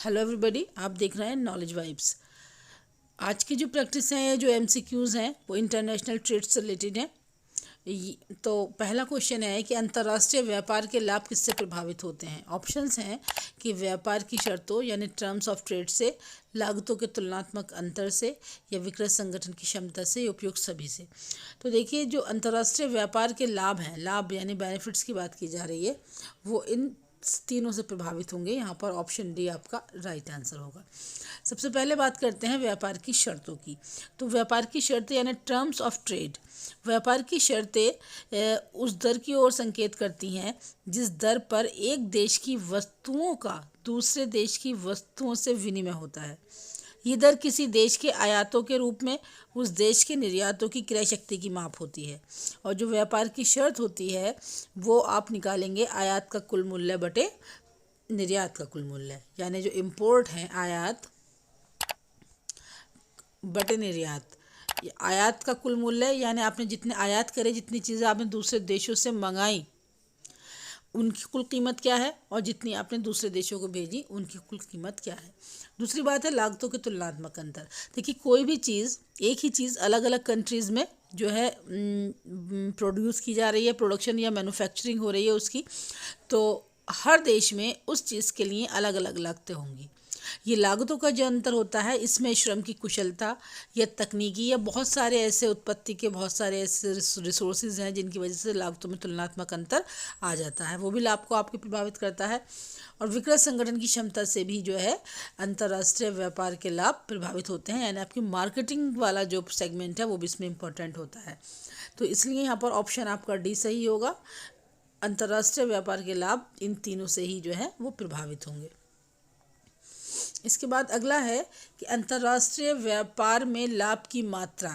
Hello everybody, आप देख रहे हैं नॉलेज वाइब्स। आज की जो प्रैक्टिस है, जो एमसीक्यूज़ हैं, वो इंटरनेशनल ट्रेड से रिलेटेड है। तो पहला क्वेश्चन है कि अंतर्राष्ट्रीय व्यापार के लाभ किससे प्रभावित होते हैं। ऑप्शंस हैं कि व्यापार की शर्तों यानी टर्म्स ऑफ ट्रेड से, लागतों के तुलनात्मक अंतर से, या विक्रय संगठन की क्षमता से, या उपयुक्त सभी से। तो देखिए, जो अंतर्राष्ट्रीय व्यापार के लाभ हैं, लाभ यानी बेनिफिट्स की बात की जा रही है, वो इन तीनों से प्रभावित होंगे। यहाँ पर ऑप्शन डी आपका राइट आंसर होगा। सबसे पहले बात करते हैं व्यापार की शर्तों की। तो व्यापार की शर्तें यानी टर्म्स ऑफ ट्रेड, व्यापार की शर्तें उस दर की ओर संकेत करती हैं जिस दर पर एक देश की वस्तुओं का दूसरे देश की वस्तुओं से विनिमय होता है। ये दर किसी देश के आयातों के रूप में उस देश के निर्यातों की क्रय शक्ति की माप होती है। और जो व्यापार की शर्त होती है वो आप निकालेंगे आयात का कुल मूल्य बटे निर्यात का कुल मूल्य, यानी जो इम्पोर्ट है आयात बटे निर्यात। आयात का कुल मूल्य यानी आपने जितने आयात करे, जितनी चीज़ें आपने दूसरे देशों से मंगाई उनकी कुल कीमत क्या है, और जितनी आपने दूसरे देशों को भेजी उनकी कुल कीमत क्या है। दूसरी बात है लागतों के तुलनात्मक अंतर। देखिए, कोई भी चीज़, एक ही चीज़ अलग अलग कंट्रीज़ में जो है प्रोड्यूस की जा रही है, प्रोडक्शन या मैन्युफैक्चरिंग हो रही है उसकी, तो हर देश में उस चीज़ के लिए अलग अलग लागतें होंगी। ये लागतों का जो अंतर होता है, इसमें श्रम की कुशलता या तकनीकी या बहुत सारे ऐसे उत्पत्ति के बहुत सारे ऐसे रिसोर्सेज हैं जिनकी वजह से लागतों में तुलनात्मक अंतर आ जाता है, वो भी लाभ को आपके प्रभावित करता है। और विक्रय संगठन की क्षमता से भी जो है अंतर्राष्ट्रीय व्यापार के लाभ प्रभावित होते हैं, यानी आपकी मार्केटिंग वाला जो सेगमेंट है वो भी इसमें इम्पोर्टेंट होता है। तो इसलिए यहाँ पर ऑप्शन आपका डी सही होगा। अंतर्राष्ट्रीय व्यापार के लाभ इन तीनों से ही जो है वो प्रभावित होंगे। इसके बाद अगला है कि अंतर्राष्ट्रीय व्यापार में लाभ की मात्रा,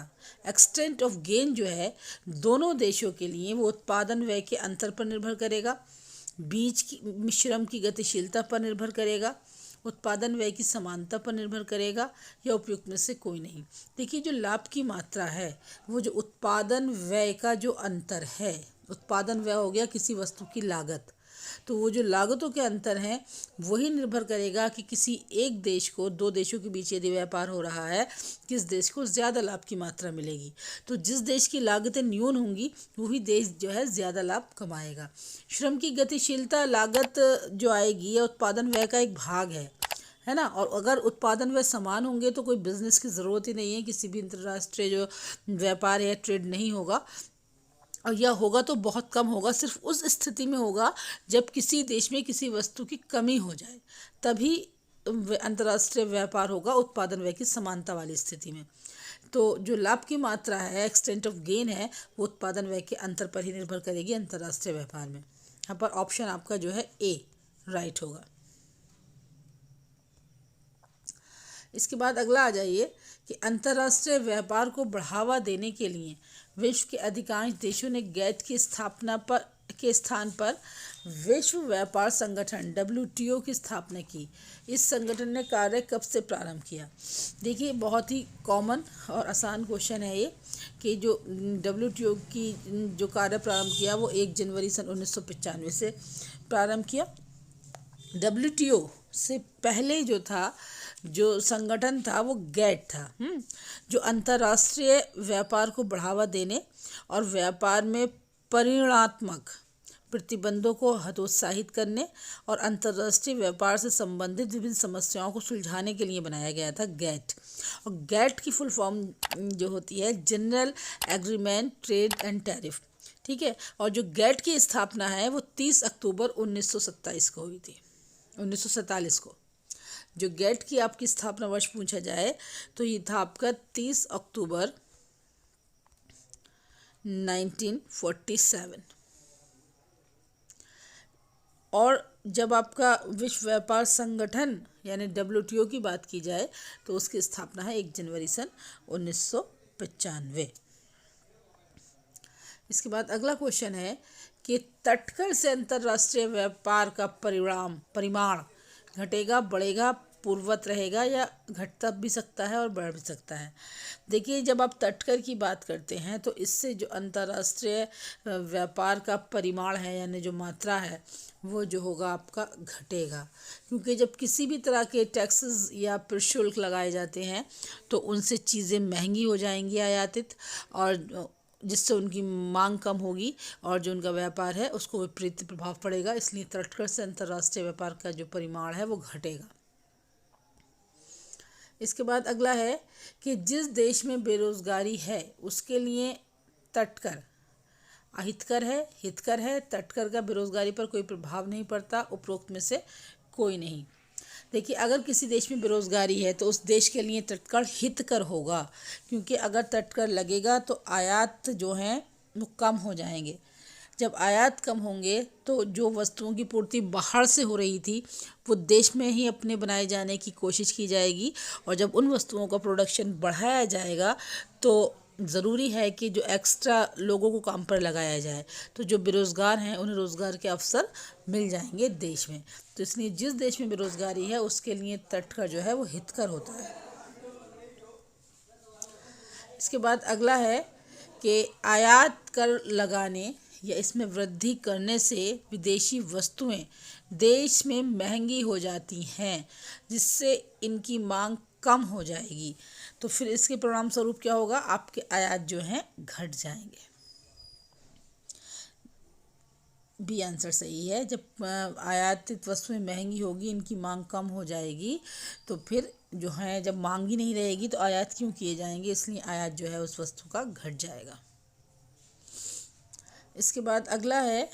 एक्सटेंट ऑफ गेन जो है दोनों देशों के लिए वो उत्पादन व्यय के अंतर पर निर्भर करेगा, बीज की श्रम की गतिशीलता पर निर्भर करेगा, उत्पादन व्यय की समानता पर निर्भर करेगा, या उपयुक्त में से कोई नहीं। देखिए, जो लाभ की मात्रा है वो जो उत्पादन व्यय का जो अंतर है, उत्पादन व्यय हो गया किसी वस्तु की लागत, तो वो जो लागतों के अंतर हैं वही निर्भर करेगा कि किसी एक देश को, दो देशों के बीच यदि व्यापार हो रहा है, किस देश को ज़्यादा लाभ की मात्रा मिलेगी। तो जिस देश की लागतें न्यून होंगी वही देश जो है ज़्यादा लाभ कमाएगा। श्रम की गतिशीलता लागत जो आएगी यह उत्पादन व्यय का एक भाग है ना। और अगर उत्पादन व्यय समान होंगे तो कोई बिजनेस की ज़रूरत ही नहीं है, किसी भी अंतर्राष्ट्रीय जो व्यापार या ट्रेड नहीं होगा, और यह होगा तो बहुत कम होगा। सिर्फ उस स्थिति में होगा जब किसी देश में किसी वस्तु की कमी हो जाए, तभी अंतर्राष्ट्रीय व्यापार होगा उत्पादन व्यय की समानता वाली स्थिति में। तो जो लाभ की मात्रा है, एक्सटेंट ऑफ गेन है, वो उत्पादन व्यय के अंतर पर ही निर्भर करेगी अंतर्राष्ट्रीय व्यापार में। यहाँ पर ऑप्शन आपका जो है ए राइट होगा। इसके बाद अगला आ जाइए कि अंतर्राष्ट्रीय व्यापार को बढ़ावा देने के लिए विश्व के अधिकांश देशों ने गैट की स्थापना के स्थान पर विश्व व्यापार संगठन WTO की स्थापना की। इस संगठन ने कार्य कब से प्रारंभ किया। देखिए, बहुत ही कॉमन और आसान क्वेश्चन है ये कि जो WTO की जो कार्य प्रारंभ किया वो 1 जनवरी सन 1995 से प्रारंभ किया। WTO से पहले जो संगठन था वो गैट था, जो अंतर्राष्ट्रीय व्यापार को बढ़ावा देने और व्यापार में परिणात्मक प्रतिबंधों को हतोत्साहित करने और अंतर्राष्ट्रीय व्यापार से संबंधित विभिन्न समस्याओं को सुलझाने के लिए बनाया गया था गैट। और गैट की फुल फॉर्म जो होती है general agreement trade and tariff, ठीक है। और जो गैट की स्थापना है वो 30 अक्टूबर 1927 को हुई थी, 1947 को। जो गैट की आपकी स्थापना वर्ष पूछा जाए तो ये था आपका 30 अक्टूबर 1947। और जब आपका विश्व व्यापार संगठन यानी WTO की बात की जाए तो उसकी स्थापना है 1 जनवरी सन 1995। इसके बाद अगला क्वेश्चन है कि तटकर से अंतर्राष्ट्रीय व्यापार का परिमाण घटेगा, बढ़ेगा, पूर्ववत रहेगा या घटता भी सकता है और बढ़ भी सकता है। देखिए, जब आप तटकर की बात करते हैं तो इससे जो अंतर्राष्ट्रीय व्यापार का परिमाण है यानी जो मात्रा है वो जो होगा आपका घटेगा, क्योंकि जब किसी भी तरह के टैक्सेस या प्रशुल्क लगाए जाते हैं तो उनसे चीज़ें महंगी हो जाएंगी आयातित, और जिससे उनकी मांग कम होगी और जो उनका व्यापार है उसको विपरीत प्रभाव पड़ेगा। इसलिए तटकर से अंतर्राष्ट्रीय व्यापार का जो परिमाण है वो घटेगा। इसके बाद अगला है कि जिस देश में बेरोजगारी है उसके लिए तटकर अहितकर है, हितकर है। तटकर का बेरोजगारी पर कोई प्रभाव नहीं पड़ता, उपरोक्त में से कोई नहीं। देखिए, अगर किसी देश में बेरोजगारी है तो उस देश के लिए तटकर हितकर होगा, क्योंकि अगर तटकर लगेगा तो आयात जो हैं वो कम हो जाएंगे। जब आयात कम होंगे तो जो वस्तुओं की पूर्ति बाहर से हो रही थी वो देश में ही अपने बनाए जाने की कोशिश की जाएगी, और जब उन वस्तुओं का प्रोडक्शन बढ़ाया जाएगा तो ज़रूरी है कि जो एक्स्ट्रा लोगों को काम पर लगाया जाए, तो जो बेरोज़गार हैं उन्हें रोज़गार के अवसर मिल जाएंगे देश में। तो इसलिए जिस देश में बेरोज़गारी है उसके लिए तटकर जो है वो हितकर होता है। इसके बाद अगला है कि आयात कर लगाने या इसमें वृद्धि करने से विदेशी वस्तुएं देश में महंगी हो जाती हैं, जिससे इनकी मांग कम हो जाएगी। तो फिर इसके परिणाम स्वरूप क्या होगा, आपके आयात जो हैं घट जाएंगे। बी आंसर सही है। जब आयातित वस्तुएं महंगी होगी, इनकी मांग कम हो जाएगी, तो फिर जो है जब मांग ही नहीं रहेगी तो आयात क्यों किए जाएंगे, इसलिए आयात जो है उस वस्तु का घट जाएगा। इसके बाद अगला है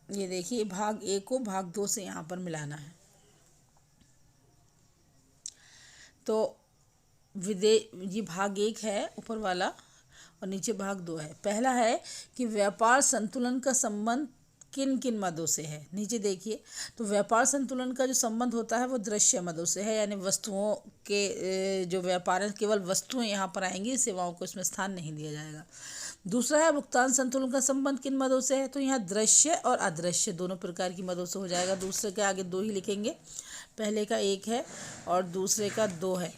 ये देखिए, भाग ए को भाग 2 से यहाँ पर मिलाना है। तो ये भाग 1 है ऊपर वाला और नीचे भाग 2 है। पहला है कि व्यापार संतुलन का संबंध किन किन मदों से है। नीचे देखिए, तो व्यापार संतुलन का जो संबंध होता है वो दृश्य मदों से है, यानी वस्तुओं के जो व्यापार है केवल वस्तुएं यहाँ पर आएंगी, सेवाओं को इसमें स्थान नहीं दिया जाएगा। दूसरा है भुगतान संतुलन का संबंध किन मदों से है, तो यहाँ दृश्य और अदृश्य दोनों प्रकार की मदों से हो जाएगा। दूसरे के आगे 2 ही लिखेंगे, पहले का 1 है और दूसरे का 2 है।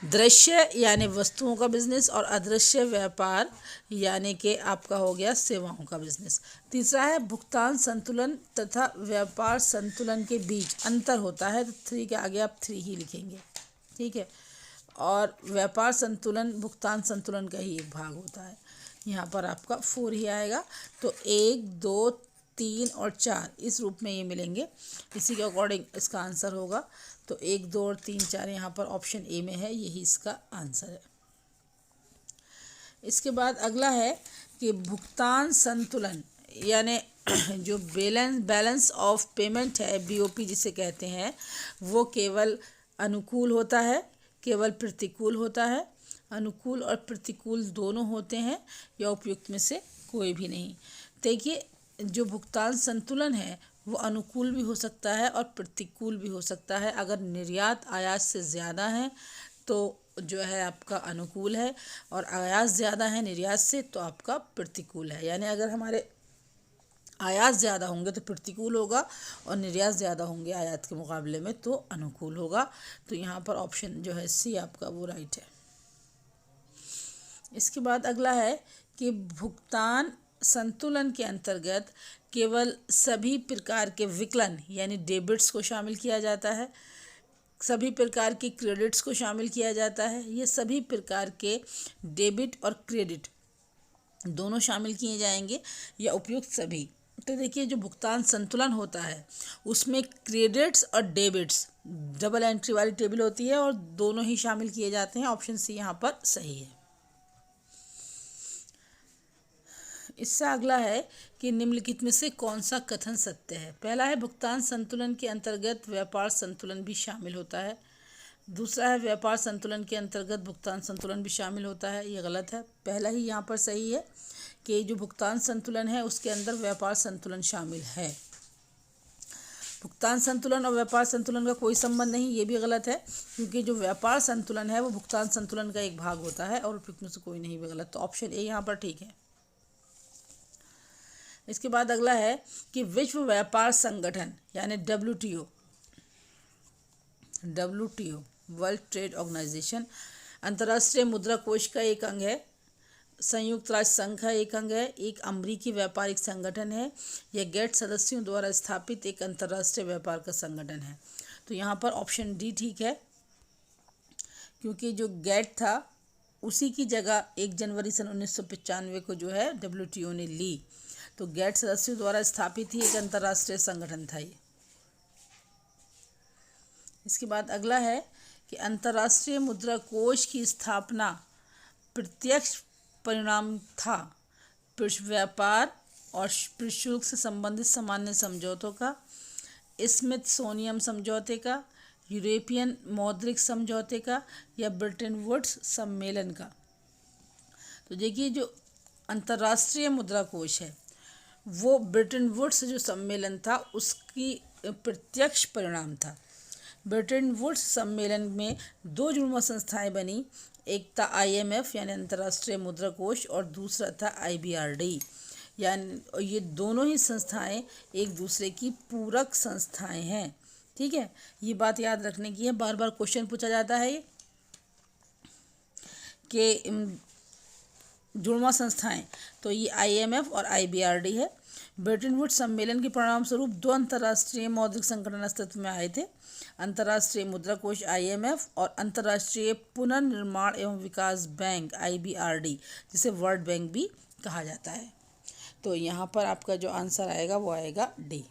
दृश्य यानी वस्तुओं का बिजनेस और अदृश्य व्यापार यानी कि आपका हो गया सेवाओं का बिजनेस। तीसरा है भुगतान संतुलन तथा व्यापार संतुलन के बीच अंतर होता है, तो 3 के आगे आप 3 ही लिखेंगे, ठीक है। और व्यापार संतुलन भुगतान संतुलन का ही एक भाग होता है, यहाँ पर आपका 4 ही आएगा। तो 1, 2, 3 और 4 इस रूप में ये मिलेंगे, इसी के अकॉर्डिंग इसका आंसर होगा। तो 1, 2 और 3, 4 यहाँ पर ऑप्शन ए में है, यही इसका आंसर है। इसके बाद अगला है कि भुगतान संतुलन यानी जो बैलेंस ऑफ पेमेंट है, बीओपी जिसे कहते हैं, वो केवल अनुकूल होता है, केवल प्रतिकूल होता है। अनुकूल और प्रतिकूल दोनों होते हैं या उपयुक्त में से कोई भी नहीं। देखिए, जो भुगतान संतुलन है वो अनुकूल भी हो सकता है और प्रतिकूल भी हो सकता है। अगर निर्यात आयात से ज़्यादा है तो जो है आपका अनुकूल है, और आयात ज़्यादा है निर्यात से तो आपका प्रतिकूल है। यानी अगर हमारे आयात ज़्यादा होंगे तो प्रतिकूल होगा और निर्यात ज़्यादा होंगे आयात के मुकाबले में तो अनुकूल होगा। तो यहाँ पर ऑप्शन जो है सी आपका वो राइट है। इसके बाद अगला है कि भुगतान संतुलन के अंतर्गत केवल सभी प्रकार के विकलन यानी डेबिट्स को शामिल किया जाता है, सभी प्रकार के क्रेडिट्स को शामिल किया जाता है। ये सभी प्रकार के डेबिट और क्रेडिट दोनों शामिल किए जाएंगे या उपयुक्त सभी। तो देखिए, जो भुगतान संतुलन होता है उसमें क्रेडिट्स और डेबिट्स डबल एंट्री वाली टेबल होती है और दोनों ही शामिल किए जाते हैं। ऑप्शन सी यहाँ पर सही है। इससे अगला है कि निम्नलिखित में से कौन सा कथन सत्य है। पहला है भुगतान संतुलन के अंतर्गत व्यापार संतुलन भी शामिल होता है। दूसरा है व्यापार संतुलन के अंतर्गत भुगतान संतुलन भी शामिल होता है, ये गलत है। पहला ही यहाँ पर सही है कि जो भुगतान संतुलन है उसके अंदर व्यापार संतुलन शामिल है। भुगतान संतुलन और व्यापार संतुलन का कोई संबंध नहीं, ये भी गलत है, क्योंकि जो व्यापार संतुलन है वो भुगतान संतुलन का एक भाग होता है और उपयुक्त में से कोई नहीं भी गलत। तो ऑप्शन ए यहाँ पर ठीक है। इसके बाद अगला है कि विश्व व्यापार संगठन यानी WTO वर्ल्ड ट्रेड ऑर्गेनाइजेशन अंतर्राष्ट्रीय मुद्रा कोष का एक अंग है, संयुक्त राष्ट्र संघ का एक अंग है, एक अमेरिकी व्यापारिक संगठन है। यह गैट सदस्यों द्वारा स्थापित एक अंतर्राष्ट्रीय व्यापार का संगठन है। तो यहाँ पर ऑप्शन डी ठीक है, क्योंकि जो गैट था उसी की जगह 1 जनवरी सन 1995 को जो है WTO ने ली। तो गैट सदस्यों द्वारा स्थापित ही एक अंतर्राष्ट्रीय संगठन था ये। इसके बाद अगला है कि अंतर्राष्ट्रीय मुद्रा कोष की स्थापना प्रत्यक्ष परिणाम था व्यापार और प्रशुल्क से संबंधित सामान्य समझौतों का, स्मिथसोनियन समझौते का, यूरोपियन मौद्रिक समझौते का या ब्रिटेन वुड्स सम्मेलन का। तो देखिए जो अंतर्राष्ट्रीय मुद्रा कोष है वो ब्रिटेन वुड्स जो सम्मेलन था उसकी प्रत्यक्ष परिणाम था। ब्रिटेन वुड्स सम्मेलन में 2 जुड़वा संस्थाएं बनी, एक था IMF यानी अंतर्राष्ट्रीय मुद्रा कोष और दूसरा था IBRD यानी ये दोनों ही संस्थाएं एक दूसरे की पूरक संस्थाएं हैं। ठीक है, ये बात याद रखने की है, बार बार क्वेश्चन पूछा जाता है ये कि जुड़वा संस्थाएं, तो ये IMF और IBRD है। ब्रिटेन वुड्स सम्मेलन के परिणाम स्वरूप 2 अंतर्राष्ट्रीय मौद्रिक संगठन अस्तित्व में आए थे, अंतर्राष्ट्रीय मुद्रा कोष IMF और अंतर्राष्ट्रीय पुनर्निर्माण एवं विकास बैंक IBRD, जिसे वर्ल्ड बैंक भी कहा जाता है। तो यहाँ पर आपका जो आंसर आएगा वो आएगा डी।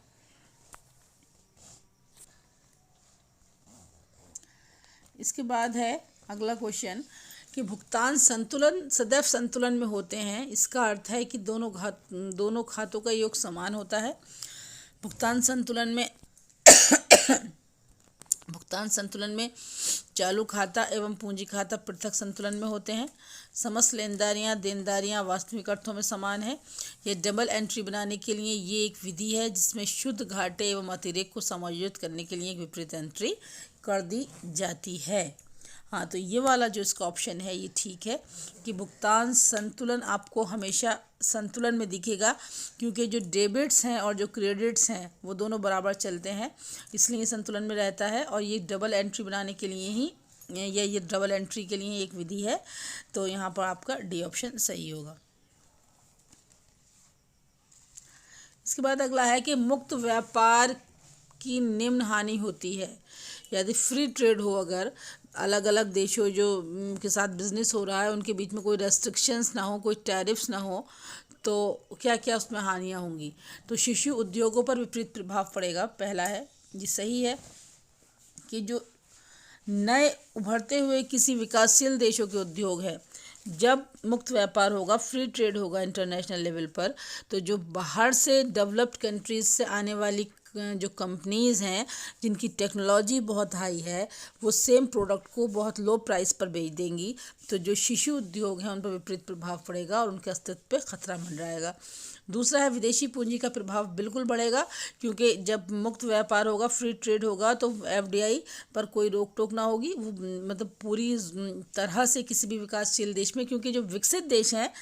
इसके बाद है अगला क्वेश्चन कि भुगतान संतुलन सदैव संतुलन में होते हैं। इसका अर्थ है कि दोनों खातों का योग समान होता है। भुगतान संतुलन में चालू खाता एवं पूंजी खाता पृथक संतुलन में होते हैं। समस्त देनदारियां वास्तविक अर्थों में समान है। यह डबल एंट्री बनाने के लिए ये एक विधि है जिसमें शुद्ध घाटे एवं अतिरेक को समायोजित करने के लिए एक विपरीत एंट्री कर दी जाती है। हाँ, तो ये वाला जो इसका ऑप्शन है ये ठीक है कि भुगतान संतुलन आपको हमेशा संतुलन में दिखेगा, क्योंकि जो डेबिट्स हैं और जो क्रेडिट्स हैं वो दोनों बराबर चलते हैं, इसलिए संतुलन में रहता है। और ये डबल एंट्री बनाने के लिए ही ये डबल एंट्री के लिए एक विधि है। तो यहाँ पर आपका डी ऑप्शन सही होगा। इसके बाद अगला है कि मुक्त व्यापार की निम्न हानि होती है। यदि फ्री ट्रेड हो, अगर अलग अलग देशों जो के साथ बिजनेस हो रहा है उनके बीच में कोई रेस्ट्रिक्शंस ना हो, कोई टैरिफ्स ना हो, तो क्या क्या उसमें हानियाँ होंगी। तो शिशु उद्योगों पर विपरीत प्रभाव पड़ेगा। पहला है, ये सही है कि जो नए उभरते हुए किसी विकासशील देशों के उद्योग है, जब मुक्त व्यापार होगा, फ्री ट्रेड होगा इंटरनेशनल लेवल पर, तो जो बाहर से डेवलप्ड कंट्रीज से आने वाली जो कंपनीज़ हैं जिनकी टेक्नोलॉजी बहुत हाई है, वो सेम प्रोडक्ट को बहुत लो प्राइस पर बेच देंगी। तो जो शिशु उद्योग हैं उन पर विपरीत प्रभाव पड़ेगा और उनके अस्तित्व पे खतरा मंडराएगा। दूसरा है विदेशी पूंजी का प्रभाव बिल्कुल बढ़ेगा, क्योंकि जब मुक्त व्यापार होगा, फ्री ट्रेड होगा, तो FDI पर कोई रोक टोक ना होगी। वो मतलब पूरी तरह से किसी भी विकासशील देश में, क्योंकि जो विकसित देश हैं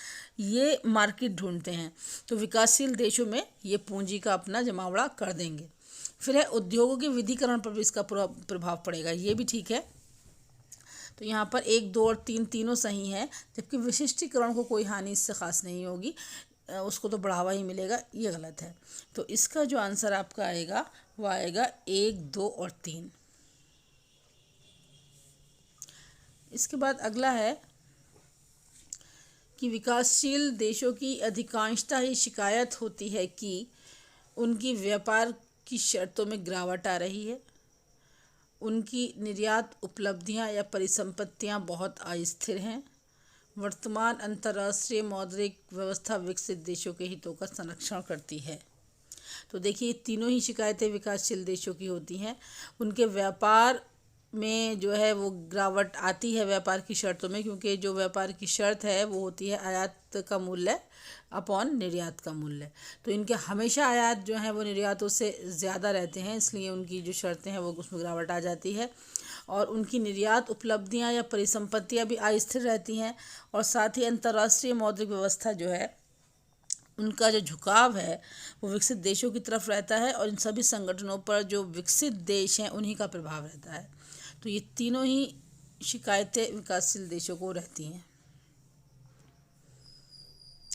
ये मार्केट ढूंढते हैं, तो विकासशील देशों में ये पूंजी का अपना जमावड़ा कर देंगे। फिर है उद्योगों के विधिकरण पर भी इसका प्रभाव पड़ेगा, ये भी ठीक है। तो यहाँ पर 1, 2 और 3 तीनों सही हैं, जबकि विशिष्टीकरण को कोई हानि इससे खास नहीं होगी, उसको तो बढ़ावा ही मिलेगा, ये गलत है। तो इसका जो आंसर आपका आएगा वो आएगा 1, 2 और 3। इसके बाद अगला है कि विकासशील देशों की अधिकांशतः ही शिकायत होती है कि उनकी व्यापार की शर्तों में गिरावट आ रही है, उनकी निर्यात उपलब्धियां या परिसंपत्तियां बहुत अस्थिर हैं, वर्तमान अंतर्राष्ट्रीय मौद्रिक व्यवस्था विकसित देशों के हितों का संरक्षण करती है। तो देखिए तीनों ही शिकायतें विकासशील देशों की होती हैं। उनके व्यापार में जो है वो गिरावट आती है व्यापार की शर्तों में, क्योंकि जो व्यापार की शर्त है वो होती है आयात का मूल्य अपॉन निर्यात का मूल्य। तो इनके हमेशा आयात जो है वो निर्यातों से ज़्यादा रहते हैं, इसलिए उनकी जो शर्तें हैं वो उसमें गिरावट आ जाती है। और उनकी निर्यात उपलब्धियां या परिसंपत्तियां भी अस्थिर रहती हैं, और साथ ही अंतर्राष्ट्रीय मौद्रिक व्यवस्था जो है उनका जो झुकाव है वो विकसित देशों की तरफ रहता है और इन सभी संगठनों पर जो विकसित देश हैं उन्हीं का प्रभाव रहता है। तो ये तीनों ही शिकायतें विकासशील देशों को रहती हैं।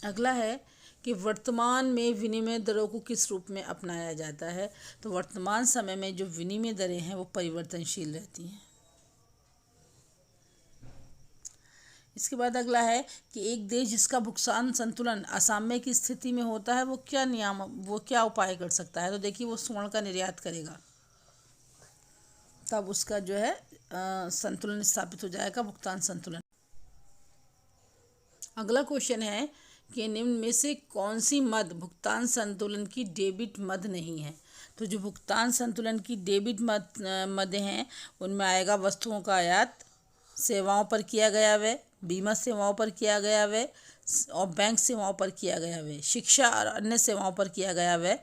अगला है कि वर्तमान में विनिमय दरों को किस रूप में अपनाया जाता है। तो वर्तमान समय में जो विनिमय दरें हैं वो परिवर्तनशील रहती हैं। इसके बाद अगला है कि एक देश जिसका भुगतान संतुलन असाम्य की स्थिति में होता है वो क्या उपाय कर सकता है। तो देखिए वो स्वर्ण का निर्यात करेगा, तब उसका जो है संतुलन स्थापित हो जाएगा, भुगतान संतुलन। अगला क्वेश्चन है कि निम्न में से कौन सी मद भुगतान संतुलन की डेबिट मद नहीं है। तो जो भुगतान संतुलन की डेबिट मदें हैं उनमें आएगा वस्तुओं का आयात, सेवाओं पर किया गया व्यय, बीमा सेवाओं पर किया गया व्यय और बैंक सेवाओं पर किया गया व्यय, शिक्षा और अन्य सेवाओं पर किया गया व्यय,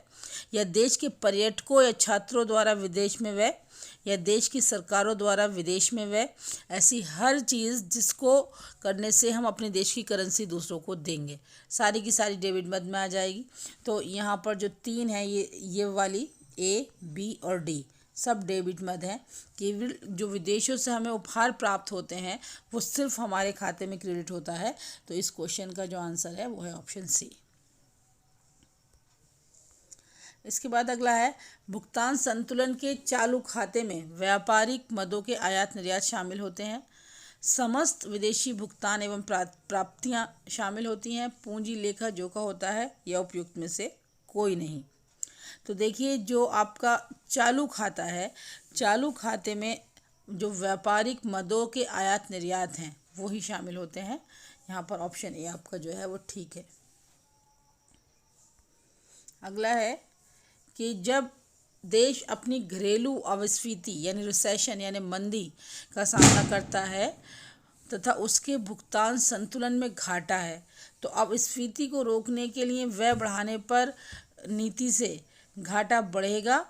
या देश के पर्यटकों या छात्रों द्वारा विदेश में व्यय, या देश की सरकारों द्वारा विदेश में व्यय। ऐसी हर चीज़ जिसको करने से हम अपने देश की करेंसी दूसरों को देंगे, सारी की सारी डेबिट मद में आ जाएगी। तो यहाँ पर जो तीन है ये वाली A, B और D सब डेबिट मद हैं। केवल जो विदेशों से हमें उपहार प्राप्त होते हैं वो सिर्फ हमारे खाते में क्रेडिट होता है। तो इस क्वेश्चन का जो आंसर है वो है ऑप्शन सी। इसके बाद अगला है भुगतान संतुलन के चालू खाते में व्यापारिक मदों के आयात निर्यात शामिल होते हैं, समस्त विदेशी भुगतान एवं प्राप्तियां शामिल होती हैं, पूंजी लेखा जोखा होता है, या उपयुक्त में से कोई नहीं। तो देखिए जो आपका चालू खाता है, चालू खाते में जो व्यापारिक मदों के आयात निर्यात हैं वो ही शामिल होते हैं। यहाँ पर ऑप्शन ए आपका जो है वो ठीक है। अगला है कि जब देश अपनी घरेलू अपस्फीति यानी रिसेशन यानी मंदी का सामना करता है तथा उसके भुगतान संतुलन में घाटा है, तो अपस्फीति को रोकने के लिए व्यय बढ़ाने पर नीति से घाटा बढ़ेगा,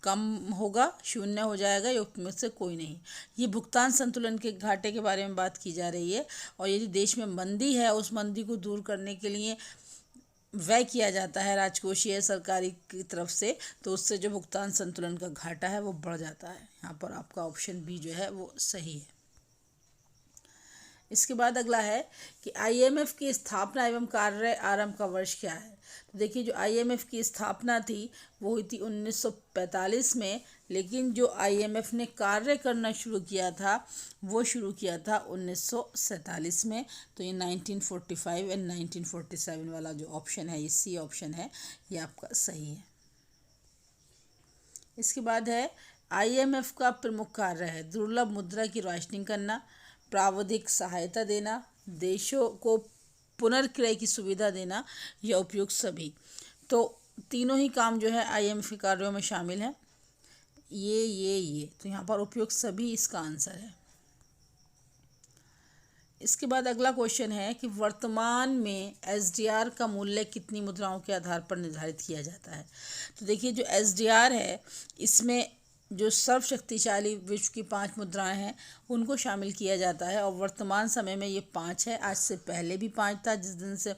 कम होगा, शून्य हो जाएगा, या उसमें से कोई नहीं। ये भुगतान संतुलन के घाटे के बारे में बात की जा रही है। और यदि देश में मंदी है उस मंदी को दूर करने के लिए व्यय किया जाता है राजकोषीय सरकारी की तरफ से, तो उससे जो भुगतान संतुलन का घाटा है वो बढ़ जाता है। यहाँ पर आपका ऑप्शन बी जो है वो सही है। इसके बाद अगला है कि IMF की स्थापना एवं कार्य आरंभ का वर्ष क्या है। तो देखिए जो IMF की स्थापना थी वो हुई थी 1945 में, लेकिन जो IMF ने कार्य करना शुरू किया था वो शुरू किया था 1947 में। तो ये 1945 एंड 1947 वाला जो ऑप्शन है, ये सी ऑप्शन है, ये आपका सही है। इसके बाद है IMF का प्रमुख कार्य है दुर्लभ मुद्रा की राशनिंग करना, प्रावधिक सहायता देना, देशों को पुनर्क्रय की सुविधा देना, या उपयुक्त सभी। तो तीनों ही काम जो है IMF के कार्यों में शामिल हैं। ये तो यहाँ पर उपयुक्त सभी इसका आंसर है। इसके बाद अगला क्वेश्चन है कि वर्तमान में SDR का मूल्य कितनी मुद्राओं के आधार पर निर्धारित किया जाता है। तो देखिए जो SDR है इसमें जो सर्वशक्तिशाली विश्व की 5 मुद्राएं हैं उनको शामिल किया जाता है, और वर्तमान समय में ये 5 है। आज से पहले भी 5 था, जिस दिन से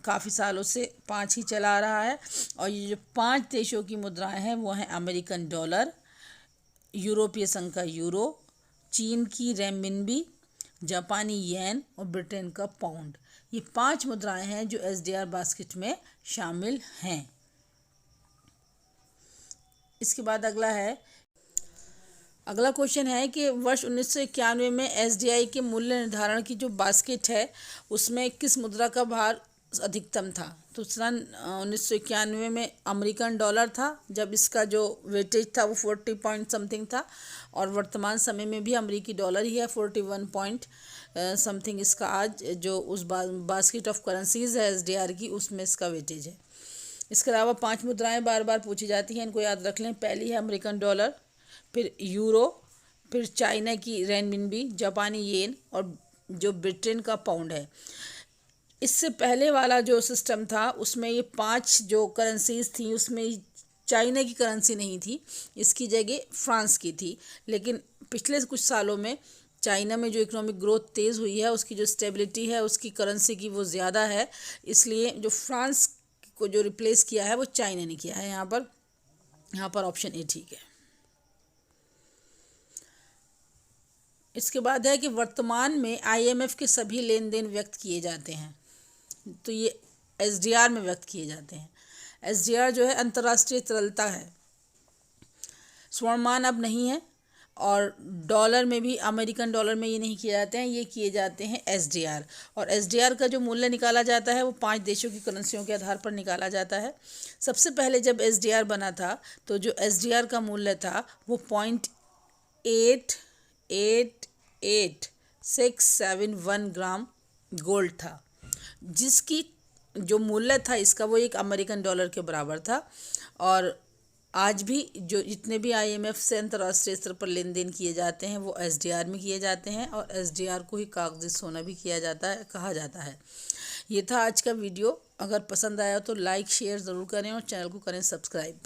काफ़ी सालों से 5 ही चला रहा है। और ये जो 5 देशों की मुद्राएं हैं वो हैं अमेरिकन डॉलर, यूरोपीय संघ का यूरो, चीन की रेमिनबी, जापानी येन और ब्रिटेन का पाउंड। ये 5 मुद्राएं हैं जो SDR बास्केट में शामिल हैं। इसके बाद अगला क्वेश्चन है कि वर्ष 1991 में SDI के मूल्य निर्धारण की जो बास्केट है उसमें किस मुद्रा का भार अधिकतम था। तो सन 1991 में अमेरिकन डॉलर था, जब इसका जो वेटेज था वो 40 पॉइंट समथिंग था, और वर्तमान समय में भी अमेरिकी डॉलर ही है 41 पॉइंट समथिंग इसका आज जो उस बास्केट ऑफ करेंसीज है SDR की उसमें इसका वेटेज है। इसके अलावा 5 मुद्राएं बार बार पूछी जाती हैं, इनको याद रख लें। पहली है अमेरिकन डॉलर, फिर यूरो, फिर चाइना की रेनमिनबी, जापानी येन और जो ब्रिटेन का पाउंड है। इससे पहले वाला जो सिस्टम था उसमें ये 5 जो करेंसीज थी उसमें चाइना की करेंसी नहीं थी, इसकी जगह फ्रांस की थी। लेकिन पिछले कुछ सालों में चाइना में जो इकोनॉमिक ग्रोथ तेज़ हुई है, उसकी जो स्टेबिलिटी है उसकी करेंसी की वो ज़्यादा है, इसलिए जो फ्रांस को जो रिप्लेस किया है वो चाइना ने किया है। यहाँ पर ऑप्शन ए ठीक है। इसके बाद है कि वर्तमान में आईएमएफ के सभी लेन देन व्यक्त किए जाते हैं, तो ये एसडीआर में व्यक्त किए जाते हैं। एसडीआर जो है अंतर्राष्ट्रीय तरलता है, स्वर्णमान अब नहीं है, और डॉलर में भी, अमेरिकन डॉलर में ये नहीं किए जाते हैं, ये किए जाते हैं एसडीआर। और एसडीआर का जो मूल्य निकाला जाता है वो 5 देशों की करेंसियों के आधार पर निकाला जाता है। सबसे पहले जब एसडीआर बना था तो जो एसडीआर का मूल्य था वो 0.888671 ग्राम गोल्ड था, जिसकी जो मूल्य था इसका वो 1 अमेरिकन डॉलर के बराबर था। और आज भी जो जितने भी आईएमएफ से अंतर्राष्ट्रीय स्तर पर लेन देन किए जाते हैं वो एसडीआर में किए जाते हैं, और एसडीआर को ही कागजी सोना भी किया जाता है, कहा जाता है। ये था आज का वीडियो। अगर पसंद आया तो लाइक शेयर ज़रूर करें और चैनल को करें सब्सक्राइब।